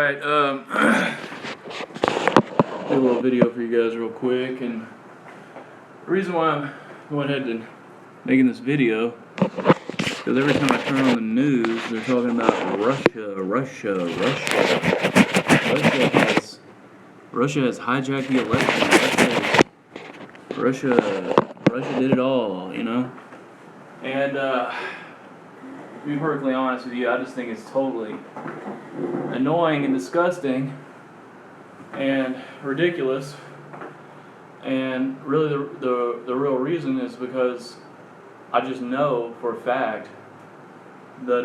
Alright, do a little video for you guys real quick, and the reason why I'm going ahead and making this video is because every time I turn on the news, they're talking about Russia has hijacked the election. Russia did it all, you know? And, to be perfectly honest with you, I just think it's totally annoying and disgusting and ridiculous. And really the real reason is because I just know for a fact that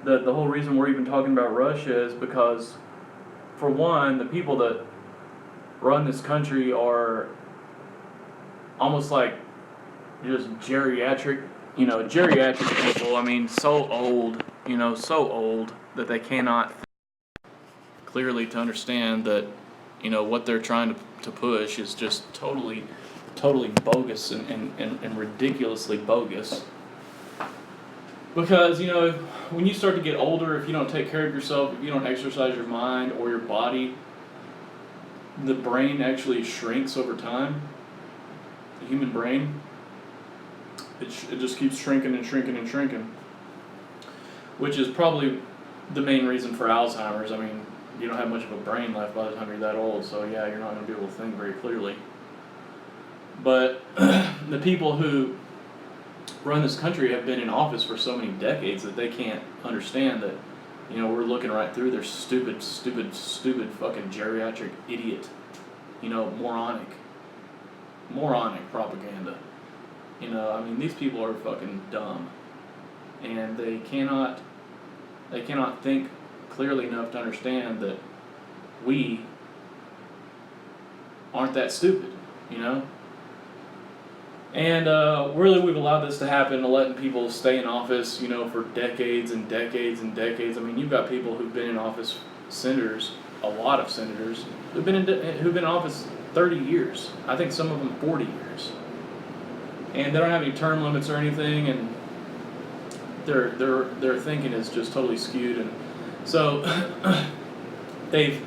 that the whole reason we're even talking about Russia is because, for one, the people that run this country are almost like just geriatric people. I mean, so old that they cannot clearly to understand that, what they're trying to push is just totally bogus and ridiculously bogus. Because, when you start to get older, if you don't take care of yourself, if you don't exercise your mind or your body, the brain actually shrinks over time. The human brain, it just keeps shrinking and shrinking and shrinking, which is probably the main reason for Alzheimer's. I mean, you don't have much of a brain left by the time you're that old, so yeah, you're not going to be able to think very clearly. But the people who run this country have been in office for so many decades that they can't understand that, we're looking right through their stupid fucking geriatric idiot, moronic propaganda. I mean, these people are fucking dumb, and they cannot think clearly enough to understand that we aren't that stupid, And really, we've allowed this to happen, letting people stay in office, for decades and decades and decades. I mean, you've got people who've been in office, senators, a lot of senators, who've been in office 30 years. I think some of them 40 years. And they don't have any term limits or anything, and their thinking is just totally skewed. And so they've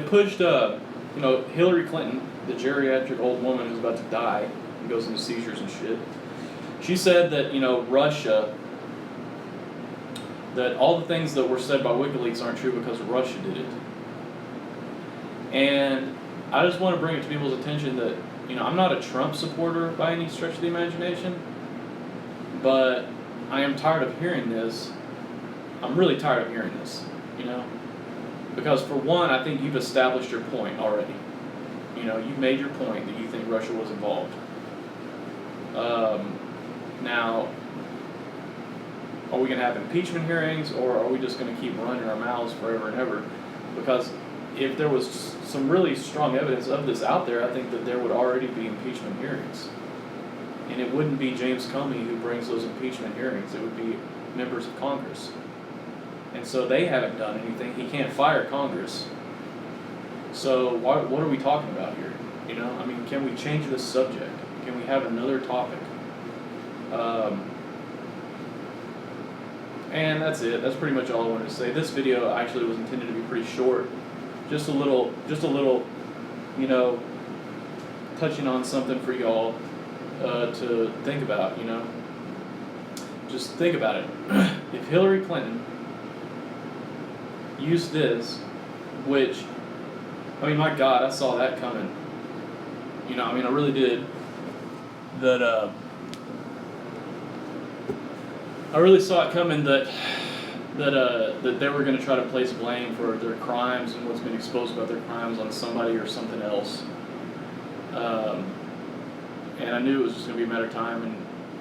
pushed Hillary Clinton, the geriatric old woman who's about to die and goes into seizures and shit. She said that Russia, that all the things that were said by WikiLeaks aren't true because Russia did it. And I just want to bring it to people's attention that I'm not a Trump supporter by any stretch of the imagination, but I am tired of hearing this. I'm really tired of hearing this, because for one, I think you've established your point already. You've made your point that you think Russia was involved. Now, are we going to have impeachment hearings, or are we just going to keep running our mouths forever and ever? Because if there was some really strong evidence of this out there, I think that there would already be impeachment hearings. And it wouldn't be James Comey who brings those impeachment hearings. It would be members of Congress. And so they haven't done anything. He can't fire Congress. So what are we talking about here? I mean, can we change this subject? Can we have another topic? And that's it. That's pretty much all I wanted to say. This video actually was intended to be pretty short. Just a little, touching on something for y'all to think about, Just think about it. If Hillary Clinton used this, which, I mean, my God, I saw that coming. I really did. That, I really saw it coming that they were going to try to place blame for their crimes and what's been exposed about their crimes on somebody or something else. And I knew it was just going to be a matter of time,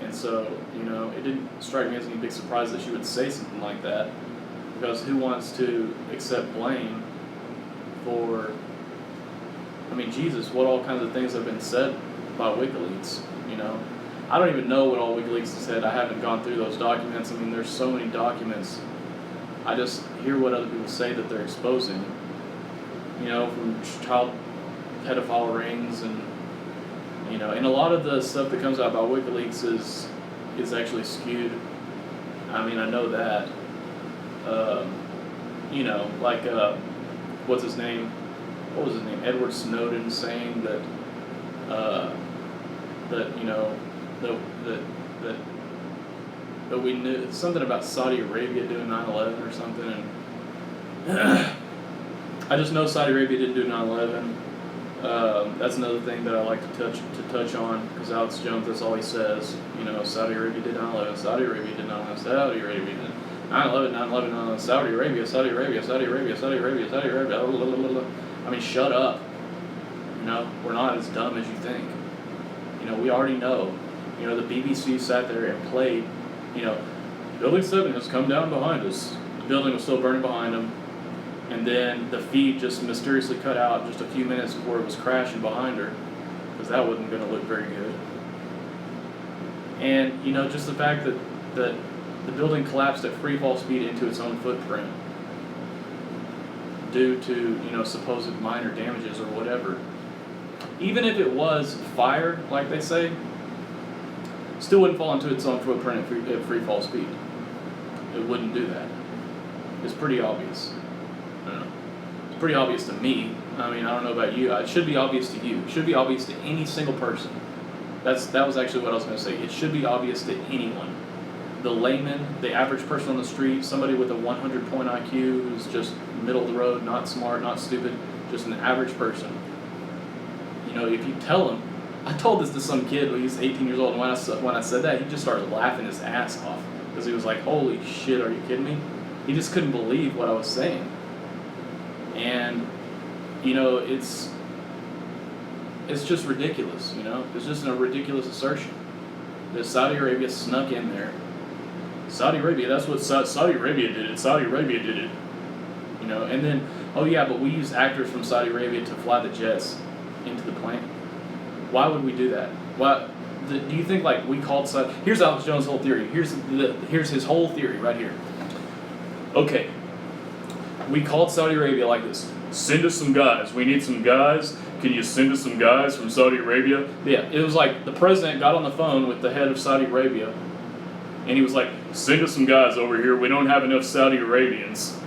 and so, it didn't strike me as any big surprise that she would say something like that, because who wants to accept blame for, Jesus, what all kinds of things have been said by WikiLeaks, I don't even know what all WikiLeaks has said. I haven't gone through those documents. I mean, there's so many documents. I just hear what other people say that they're exposing, from child pedophile rings and and a lot of the stuff that comes out about WikiLeaks is actually skewed. I mean, I know that. Um, you know, like what's his name? What was his name? Edward Snowden saying that that you know that that that we knew something about Saudi Arabia doing 9/11 or something, and I just know Saudi Arabia didn't do 9/11. That's another thing that I like to touch on, because Alex Jones, that's all he says. You know, Saudi Arabia did 9/11. Saudi Arabia did 9/11. Saudi Arabia did 9/11. 9/11. 9/11. Saudi Arabia. Saudi Arabia. Saudi Arabia. Saudi Arabia. Saudi Arabia. Blah, blah, blah, blah. I mean, shut up. You know, we're not as dumb as you think. You know, we already know. You know, the BBC sat there and played. You know, Building 7 has come down behind us. The building was still burning behind them. And then the feed just mysteriously cut out just a few minutes before it was crashing behind her, because that wasn't going to look very good. And, you know, just the fact that the building collapsed at free fall speed into its own footprint due to, you know, supposed minor damages or whatever. Even if it was fire, like they say, still wouldn't fall into its own footprint at free fall speed. It wouldn't do that. It's pretty obvious. I don't know. It's pretty obvious to me. I mean, I don't know about you. It should be obvious to you. It should be obvious to any single person. That was actually what I was going to say. It should be obvious to anyone. The layman, the average person on the street, somebody with a 100-point IQ who's just middle of the road, not smart, not stupid, just an average person. You know, if you tell him, I told this to some kid when he was 18 years old, and when I said that, he just started laughing his ass off, because he was like, holy shit, are you kidding me? He just couldn't believe what I was saying. And, you know, it's just ridiculous, you know? It's just a ridiculous assertion that Saudi Arabia snuck in there. Saudi Arabia, that's what Saudi Arabia did it. Saudi Arabia did it. You know, and then, oh yeah, but we used actors from Saudi Arabia to fly the jets into the plane. Why would we do that? Why? Do you think, like, we called Saudi... Here's Alex Jones' whole theory. Here's his whole theory right here. Okay. We called Saudi Arabia like this. Send us some guys. We need some guys. Can you send us some guys from Saudi Arabia? Yeah, it was like the president got on the phone with the head of Saudi Arabia, and he was like, send us some guys over here. We don't have enough Saudi Arabians.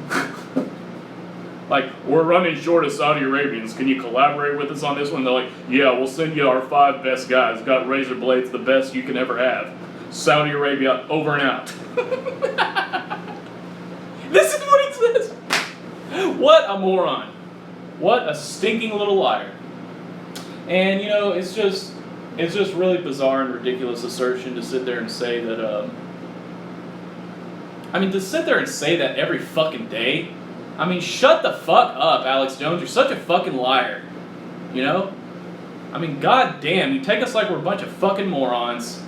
Like, we're running short of Saudi Arabians. Can you collaborate with us on this one? They're like, yeah, we'll send you our 5 best guys. Got razor blades, the best you can ever have. Saudi Arabia, over and out. This is what he says. What a moron. What a stinking little liar. And, you know, it's just really bizarre and ridiculous assertion to sit there and say that, I mean, to sit there and say that every fucking day, I mean, shut the fuck up, Alex Jones. You're such a fucking liar. You know? I mean, goddamn, you take us like we're a bunch of fucking morons.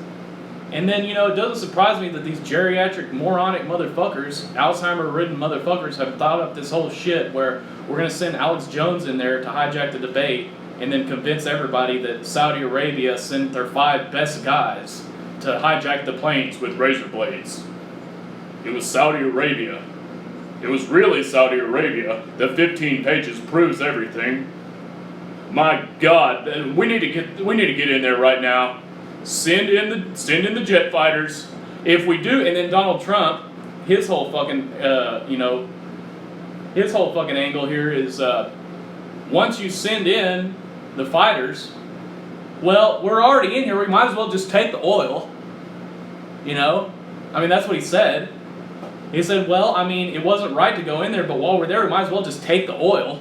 And then, you know, it doesn't surprise me that these geriatric, moronic motherfuckers, Alzheimer-ridden motherfuckers, have thought up this whole shit where we're going to send Alex Jones in there to hijack the debate and then convince everybody that Saudi Arabia sent their 5 best guys to hijack the planes with razor blades. It was Saudi Arabia. It was really Saudi Arabia. The 15 pages proves everything. My God, we need to get in there right now. Send in the jet fighters. If we do, and then Donald Trump, his whole fucking his whole fucking angle here is once you send in the fighters, well, we're already in here. We might as well just take the oil. You know, I mean, that's what he said. He said, well, I mean, it wasn't right to go in there, but while we're there, we might as well just take the oil.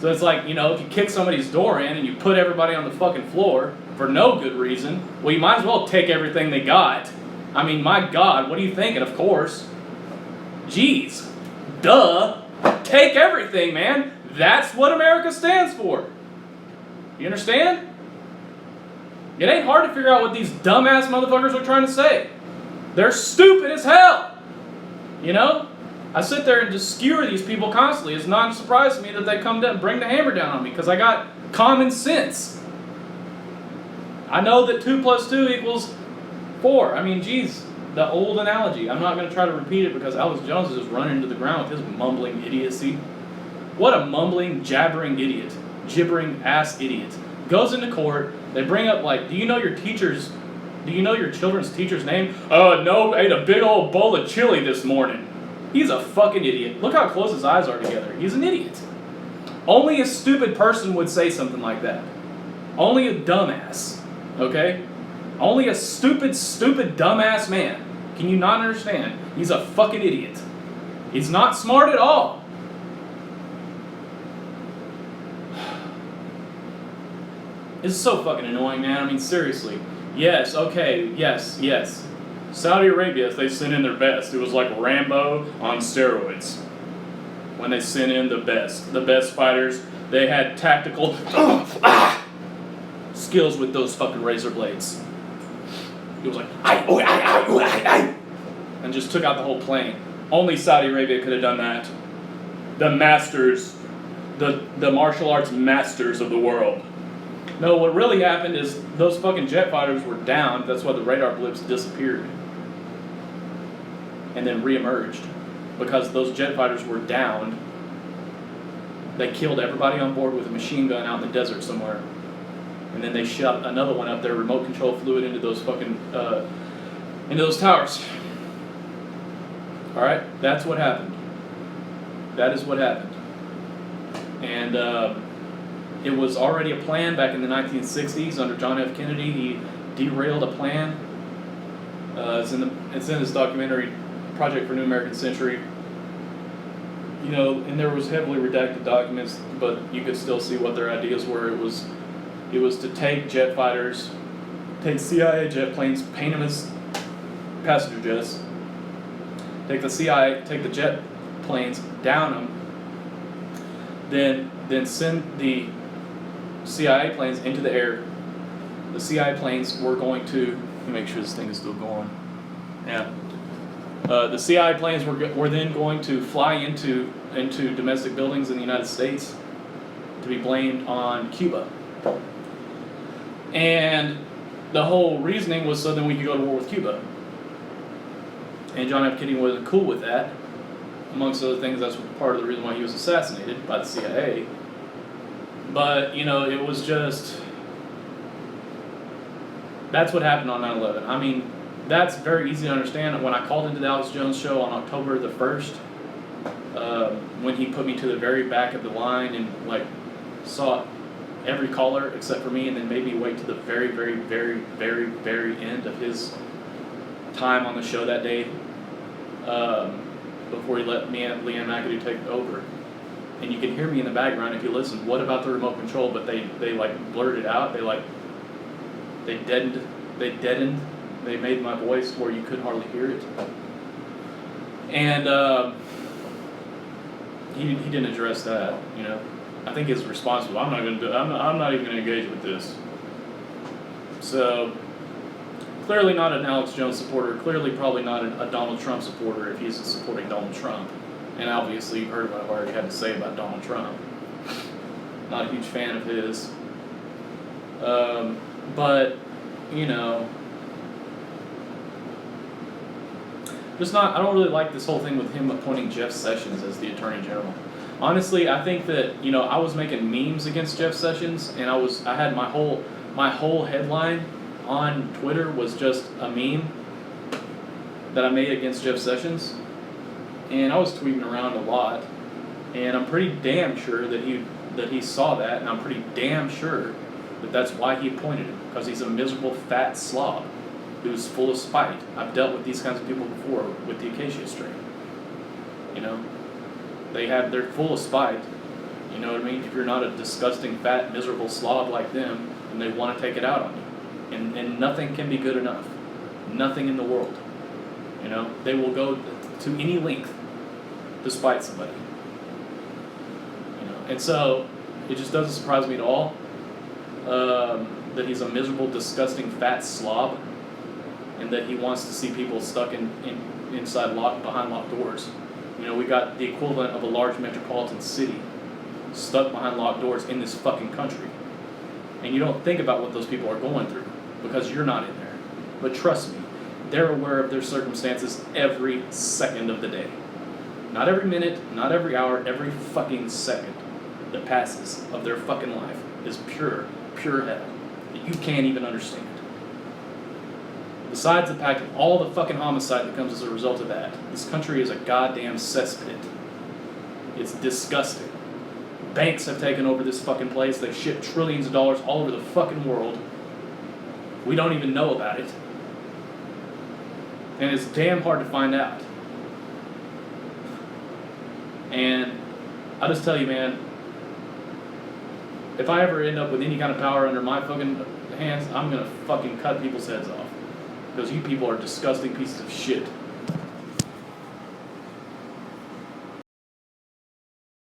So it's like, you know, if you kick somebody's door in and you put everybody on the fucking floor for no good reason, well, you might as well take everything they got. I mean, my God, what are you thinking? Of course. Jeez. Duh. Take everything, man. That's what America stands for. You understand? It ain't hard to figure out what these dumbass motherfuckers are trying to say. They're stupid as hell. You know? I sit there and just skewer these people constantly. It's not a surprise to me that they come down and bring the hammer down on me, because I got common sense. I know that 2 + 2 = 4. I mean, geez, the old analogy. I'm not going to try to repeat it because Alex Jones is just running into the ground with his mumbling idiocy. What a mumbling, jabbering idiot. Gibbering ass idiot. Goes into court. They bring up, like, do you know your children's teacher's name? No, ate a big old bowl of chili this morning. He's a fucking idiot. Look how close his eyes are together. He's an idiot. Only a stupid person would say something like that. Only a dumbass. Okay? Only a stupid, dumbass man. Can you not understand? He's a fucking idiot. He's not smart at all. This is so fucking annoying, man. I mean, seriously. Yes, okay, yes. Saudi Arabia, they sent in their best. It was like Rambo on steroids. When they sent in the best fighters, they had tactical skills with those fucking razor blades. It was like, and just took out the whole plane. Only Saudi Arabia could have done that. The masters, the martial arts masters of the world. No, what really happened is those fucking jet fighters were down. That's why the radar blips disappeared. And then reemerged. Because those jet fighters were downed. They killed everybody on board with a machine gun out in the desert somewhere. And then they shot another one up there, remote control flew it into those fucking, into those towers. Alright? That's what happened. That is what happened. And, it was already a plan back in the 1960s under John F. Kennedy. He derailed a plan. It's in this documentary, Project for New American Century. You know, and there was heavily redacted documents, but you could still see what their ideas were. It was to take jet fighters, take CIA jet planes, paint them as passenger jets, take the jet planes, down them, then send the CIA planes into the air. The CIA planes were going to, let me make sure this thing is still going. Yeah. The CIA planes were then going to fly into domestic buildings in the United States to be blamed on Cuba. And the whole reasoning was so then we could go to war with Cuba. And John F. Kennedy wasn't cool with that. Amongst other things, that's part of the reason why he was assassinated by the CIA. But, you know, it was just... That's what happened on 9/11. I mean, that's very easy to understand. When I called into the Alex Jones show on October the 1st, when he put me to the very back of the line and, like, saw every caller except for me and then made me wait to the very, very, very, very, very end of his time on the show that day, before he let me and Leanne McAdoo take over. And you can hear me in the background if you listen. What about the remote control? But they like blurted out. They deadened. They made my voice where you couldn't hardly hear it. And he didn't address that. You know, I think his response was, "I'm not going to do it. I'm not even going to engage with this." So clearly not an Alex Jones supporter. Clearly probably not a Donald Trump supporter if he's supporting Donald Trump. And obviously you've heard what I've already had to say about Donald Trump. Not a huge fan of his. But, you know, I don't really like this whole thing with him appointing Jeff Sessions as the Attorney General. Honestly, I think that, you know, I was making memes against Jeff Sessions, and I had my whole headline on Twitter was just a meme that I made against Jeff Sessions. And I was tweeting around a lot, and I'm pretty damn sure that he saw that, and I'm pretty damn sure that that's why he appointed him, because he's a miserable fat slob who's full of spite. I've dealt with these kinds of people before with the acacia strain. You know, they're full of spite. You know what I mean? If you're not a disgusting fat miserable slob like them, then they want to take it out on you, and nothing can be good enough. Nothing in the world. You know, they will go to any length to spite somebody. You know, and so it just doesn't surprise me at all that he's a miserable, disgusting, fat slob, and that he wants to see people stuck inside behind locked doors. You know, we got the equivalent of a large metropolitan city stuck behind locked doors in this fucking country, and you don't think about what those people are going through because you're not in there. But trust me, they're aware of their circumstances every second of the day. Not every minute, not every hour, every fucking second that passes of their fucking life is pure hell that you can't even understand. Besides the fact of all the fucking homicide that comes as a result of that, this country is a goddamn cesspit. It's disgusting. Banks have taken over this fucking place. They ship trillions of dollars all over the fucking world. We don't even know about it. And it's damn hard to find out. And I'll just tell you, man, if I ever end up with any kind of power under my fucking hands, I'm gonna fucking cut people's heads off. Because you people are disgusting pieces of shit.